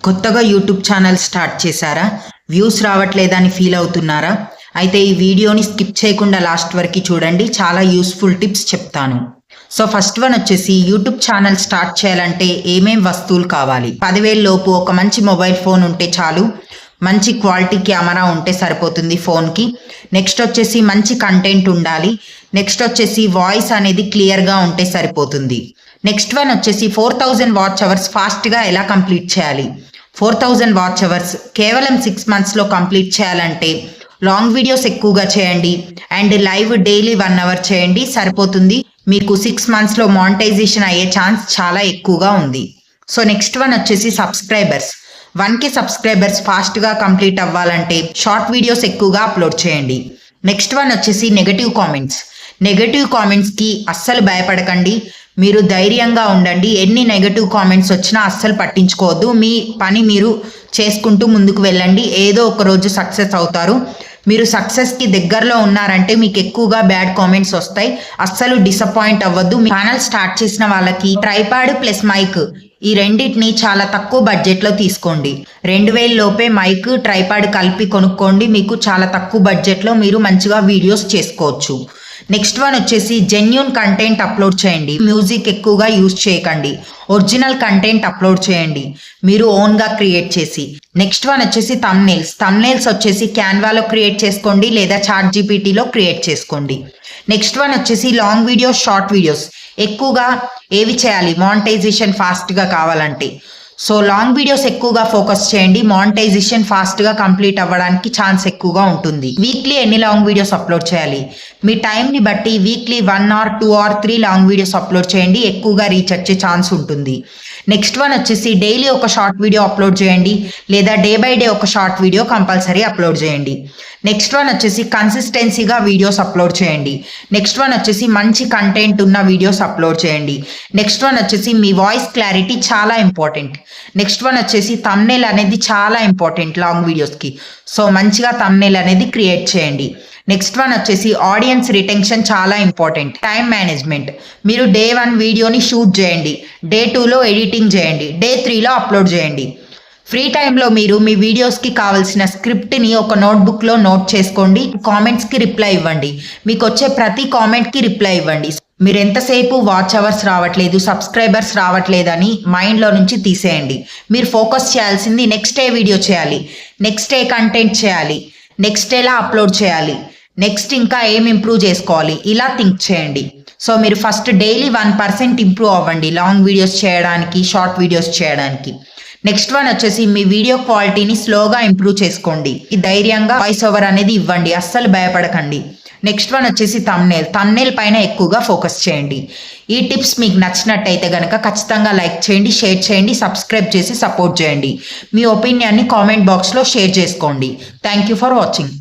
కొత్తగా YouTube channel start చేశారా? Views రావట్లేదని ఫీల్ అవుతున్నారా? అయితే ఈ వీడియోని స్కిప్ చేయకుండా లాస్ట్ వరకు చూడండి. చాలా యూస్ఫుల్ టిప్స్ చెప్తాను. సో ఫస్ట్ వన్ వచ్చేసి యూట్యూబ్ ఛానల్ స్టార్ట్ చేయాలంటే ఏమేం వస్తువులు కావాలి? 10,000 లోపు ఒక మంచి మొబైల్ ఫోన్ ఉంటే చాలు. మంచి క్వాలిటీ కెమెరా ఉంటే సరిపోతుంది ఫోన్కి. నెక్స్ట్ వచ్చేసి మంచి కంటెంట్ ఉండాలి. నెక్స్ట్ వచ్చేసి వాయిస్ అనేది క్లియర్గా ఉంటే సరిపోతుంది. నెక్స్ట్ వన్ వచ్చేసి 4000 వాచ్ అవర్స్ ఫాస్ట్గా ఎలా కంప్లీట్ చేయాలి? 4000 వాచ్ అవర్స్ కేవలం 6 monthsలో కంప్లీట్ చేయాలంటే లాంగ్ వీడియోస్ ఎక్కువగా చేయండి అండ్ లైవ్ డైలీ 1 hour చేయండి, సరిపోతుంది. మీకు 6 monthsలో మానిటైజేషన్ అయ్యే ఛాన్స్ చాలా ఎక్కువగా ఉంది. సో నెక్స్ట్ వన్ వచ్చేసి సబ్స్క్రైబర్స్. 1K సబ్స్క్రైబర్స్ ఫాస్ట్గా కంప్లీట్ అవ్వాలంటే షార్ట్ వీడియోస్ ఎక్కువగా అప్లోడ్ చేయండి. నెక్స్ట్ వన్ వచ్చేసి నెగటివ్ కామెంట్స్. నెగటివ్ కామెంట్స్కి అస్సలు భయపడకండి, మీరు ధైర్యంగా ఉండండి. ఎన్ని నెగటివ్ కామెంట్స్ వచ్చినా అస్సలు పట్టించుకోవద్దు. మీ పని మీరు చేసుకుంటూ ముందుకు వెళ్ళండి. ఏదో ఒక రోజు సక్సెస్ అవుతారు. మీరు సక్సెస్కి దగ్గరలో ఉన్నారంటే మీకు ఎక్కువగా బ్యాడ్ కామెంట్స్ వస్తాయి. అస్సలు డిసప్పాయింట్ అవ్వద్దు. మీ ఛానల్ స్టార్ట్ చేసిన వాళ్ళకి ట్రైపాడ్ ప్లస్ మైక్ ఈ రెండింటిని చాలా తక్కువ బడ్జెట్లో తీసుకోండి. 2000 లోపే మైక్ ట్రైపాడ్ కలిపి కొనుక్కోండి. మీకు చాలా తక్కువ బడ్జెట్లో మీరు మంచిగా వీడియోస్ చేసుకోవచ్చు. నెక్స్ట్ వన్ వచ్చేసి జెన్యూన్ కంటెంట్ అప్లోడ్ చేయండి. మ్యూజిక్ ఎక్కువగా యూజ్ చేయకండి. ఒరిజినల్ కంటెంట్ అప్లోడ్ చేయండి మీరు ఓన్గా క్రియేట్ చేసి. నెక్స్ట్ వన్ వచ్చేసి థంబ్నెయిల్స్ వచ్చేసి క్యాన్వాలో క్రియేట్ చేసుకోండి లేదా చాట్ జీపీటీలో క్రియేట్ చేసుకోండి. నెక్స్ట్ వన్ వచ్చేసి లాంగ్ వీడియోస్, షార్ట్ వీడియోస్ ఎక్కువగా ఏవి చేయాలి మానిటైజేషన్ ఫాస్ట్గా కావాలంటే? సో లాంగ్ వీడియోస్ ఎక్కువగా ఫోకస్ చేయండి. మానిటైజేషన్ ఫాస్ట్గా కంప్లీట్ అవ్వడానికి ఛాన్స్ ఎక్కువగా ఉంటుంది. వీక్లీ ఎన్ని లాంగ్ వీడియోస్ అప్లోడ్ చేయాలి? మీ టైంని బట్టి weekly 1 or 2 or 3 long videos upload చేయండి, ఎక్కువగా రీచ్ వచ్చే ఛాన్స్ ఉంటుంది. నెక్స్ట్ వన్ వచ్చేసి డైలీ ఒక షార్ట్ వీడియో అప్లోడ్ చేయండి లేదా డే బై డే ఒక షార్ట్ వీడియో కంపల్సరీ అప్లోడ్ చేయండి. నెక్స్ట్ వన్ వచ్చేసి కన్సిస్టెన్సీగా వీడియోస్ అప్లోడ్ చేయండి. నెక్స్ట్ వన్ వచ్చేసి మంచి కంటెంట్ ఉన్న వీడియోస్ అప్లోడ్ చేయండి. నెక్స్ట్ వన్ వచ్చేసి మీ వాయిస్ క్లారిటీ చాలా ఇంపార్టెంట్. నెక్స్ట్ వన్ వచ్చేసి థంబ్నెయిల్ అనేది చాలా ఇంపార్టెంట్ లాంగ్ వీడియోస్కి. సో మంచిగా థంబ్నెయిల్ అనేది క్రియేట్ చేయండి. నెక్స్ట్ వన్ వచ్చేసి ఆడియన్స్ రిటెన్షన్ చాలా ఇంపార్టెంట్. Time management. మీరు డే 1 వీడియోని షూట్ చేయండి, డే 2లో ఎడిటింగ్ చేయండి, డే 3లో అప్లోడ్ చేయండి. ఫ్రీ టైంలో మీరు మీ వీడియోస్కి కావాల్సిన స్క్రిప్ట్ని ఒక నోట్బుక్లో నోట్ చేసుకోండి. కామెంట్స్కి రిప్లై ఇవ్వండి. మీకు వచ్చే ప్రతి కామెంట్కి రిప్లై ఇవ్వండి. మీరు ఎంతసేపు వాచ్ అవర్స్ రావట్లేదు, సబ్స్క్రైబర్స్ రావట్లేదని మైండ్లో నుంచి తీసేయండి. మీరు ఫోకస్ చేయాల్సింది నెక్స్ట్ డే వీడియో చేయాలి, నెక్స్ట్ డే కంటెంట్ చేయాలి, నెక్స్ట్ ఎలా అప్లోడ్ చేయాలి, నెక్స్ట్ ఇంకా ఏం ఇంప్రూవ్ చేసుకోవాలి, ఇలా థింక్ చేయండి. సో మీరు ఫస్ట్ డైలీ 1% ఇంప్రూవ్ అవ్వండి లాంగ్ వీడియోస్ చేయడానికి, షార్ట్ వీడియోస్ చేయడానికి. నెక్స్ట్ వన్ వచ్చేసి మీ వీడియో క్వాలిటీని స్లోగా ఇంప్రూవ్ చేసుకోండి. ధైర్యంగా వాయిస్ ఓవర్ అనేది ఇవ్వండి, అస్సలు భయపడకండి. నెక్స్ట్ వన్ వచ్చేసి థంబ్నెయిల్ పైన ఎక్కువగా ఫోకస్ చేయండి. ఈ టిప్స్ మీకు నచ్చినట్టయితే కనుక ఖచ్చితంగా లైక్ చేయండి, షేర్ చేయండి, సబ్స్క్రైబ్ చేసి సపోర్ట్ చేయండి. మీ ఒపీనియన్ని కామెంట్ బాక్స్లో షేర్ చేసుకోండి. Thank you for watching.